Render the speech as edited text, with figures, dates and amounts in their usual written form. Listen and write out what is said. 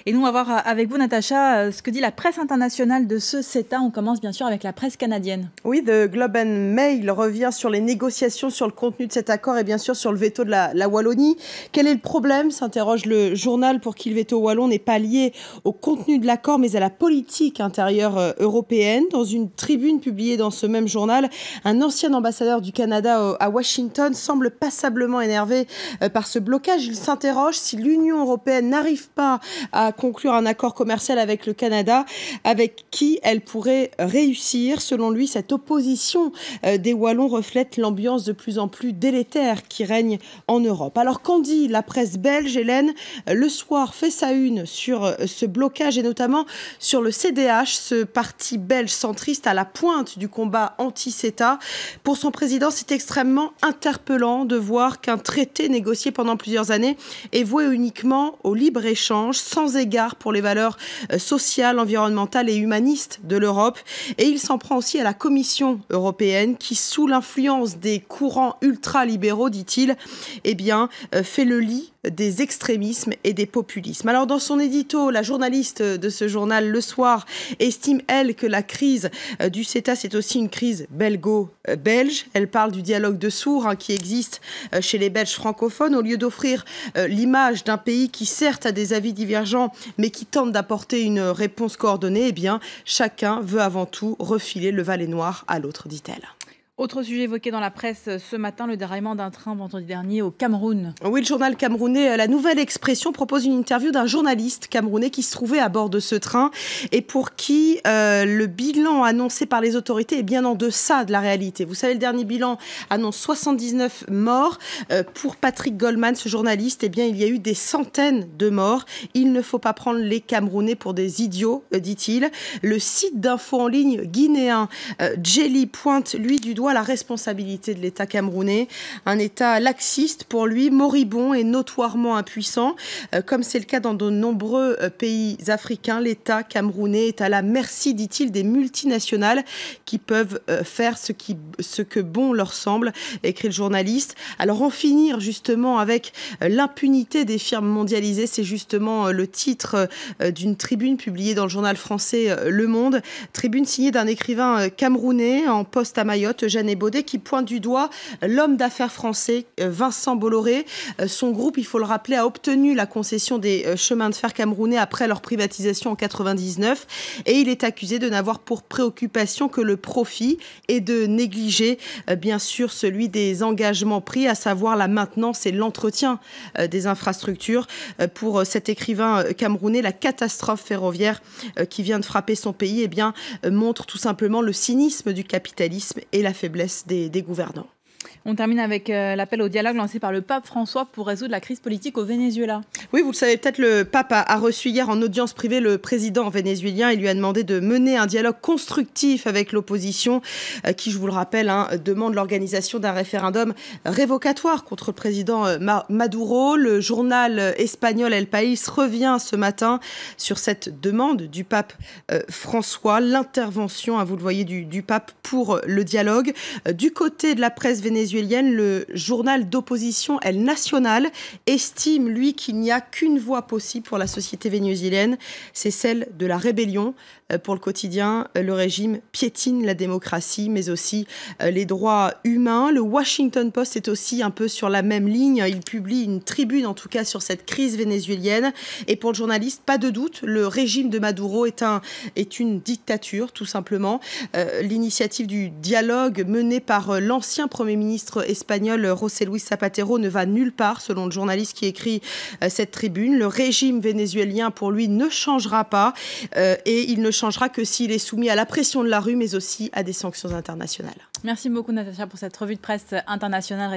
Et nous, on va voir avec vous, Natacha, ce que dit la presse internationale de ce CETA. On commence bien sûr avec la presse canadienne. Oui, The Globe and Mail revient sur les négociations, sur le contenu de cet accord et bien sûr sur le veto de la Wallonie. Quel est le problème, s'interroge le journal, pour qui le veto wallon n'est pas lié au contenu de l'accord mais à la politique intérieure européenne. Dans une tribune publiée dans ce même journal, un ancien ambassadeur du Canada à Washington semble passablement énervé par ce blocage. Il s'interroge: si l'Union européenne n'arrive pas à conclure un accord commercial avec le Canada, avec qui elle pourrait réussir? Selon lui, cette opposition des Wallons reflète l'ambiance de plus en plus délétère qui règne en Europe. Alors qu'en dit la presse belge, Hélène? Le Soir fait sa une sur ce blocage et notamment sur le CDH, ce parti belge centriste à la pointe du combat anti-CETA. Pour son président, c'est extrêmement interpellant de voir qu'un traité négocié pendant plusieurs années est voué uniquement au libre-échange, sans égard pour les valeurs sociales, environnementales et humanistes de l'Europe. Et il s'en prend aussi à la Commission européenne qui, sous l'influence des courants ultra-libéraux, dit-il, fait le lit des extrémismes et des populismes. Alors dans son édito, la journaliste de ce journal Le Soir estime, elle, que la crise du CETA, c'est aussi une crise belgo-belge. Elle parle du dialogue de sourds qui existe chez les Belges francophones. Au lieu d'offrir l'image d'un pays qui certes a des avis divergents mais qui tente d'apporter une réponse coordonnée, chacun veut avant tout refiler le Valais noir à l'autre, dit-elle. Autre sujet évoqué dans la presse ce matin, le déraillement d'un train vendredi dernier au Cameroun. Oui, le journal camerounais La Nouvelle Expression propose une interview d'un journaliste camerounais qui se trouvait à bord de ce train et pour qui le bilan annoncé par les autorités est bien en deçà de la réalité. Vous savez, le dernier bilan annonce 79 morts. Pour Patrick Goldman, ce journaliste, il y a eu des centaines de morts. Il ne faut pas prendre les Camerounais pour des idiots, dit-il. Le site d'info en ligne guinéen Djeli pointe, lui, du doigt la responsabilité de l'État camerounais. Un État laxiste pour lui, moribond et notoirement impuissant. Comme c'est le cas dans de nombreux pays africains, l'État camerounais est à la merci, dit-il, des multinationales qui peuvent faire ce que bon leur semble, écrit le journaliste. Alors en finir justement avec l'impunité des firmes mondialisées, c'est justement le titre d'une tribune publiée dans le journal français Le Monde. Tribune signée d'un écrivain camerounais en poste à Mayotte, Jeanne Baudet, qui pointe du doigt l'homme d'affaires français Vincent Bolloré. Son groupe, il faut le rappeler, a obtenu la concession des chemins de fer camerounais après leur privatisation en 1999 et il est accusé de n'avoir pour préoccupation que le profit et de négliger bien sûr celui des engagements pris, à savoir la maintenance et l'entretien des infrastructures. Pour cet écrivain camerounais, la catastrophe ferroviaire qui vient de frapper son pays montre tout simplement le cynisme du capitalisme et la faiblesse des gouvernants. On termine avec l'appel au dialogue lancé par le pape François pour résoudre la crise politique au Venezuela. Oui, vous le savez peut-être, le pape a reçu hier en audience privée le président vénézuélien. Il lui a demandé de mener un dialogue constructif avec l'opposition qui, je vous le rappelle, demande l'organisation d'un référendum révocatoire contre le président Maduro. Le journal espagnol El País revient ce matin sur cette demande du pape François, l'intervention, vous le voyez, du pape pour le dialogue. Du côté de la presse vénézuélienne, le journal d'opposition El Nacional estime, lui, qu'il n'y a qu'une voie possible pour la société vénézuélienne, c'est celle de la rébellion. Pour le quotidien, le régime piétine la démocratie, mais aussi les droits humains. Le Washington Post est aussi un peu sur la même ligne. Il publie une tribune, en tout cas, sur cette crise vénézuélienne. Et pour le journaliste, pas de doute, le régime de Maduro est une dictature, tout simplement. L'initiative du dialogue menée par l'ancien Premier ministre espagnol José Luis Zapatero ne va nulle part, selon le journaliste qui écrit cette tribune. Le régime vénézuélien, pour lui, ne changera pas et il ne changera que s'il est soumis à la pression de la rue, mais aussi à des sanctions internationales. Merci beaucoup, Natacha, pour cette revue de presse internationale.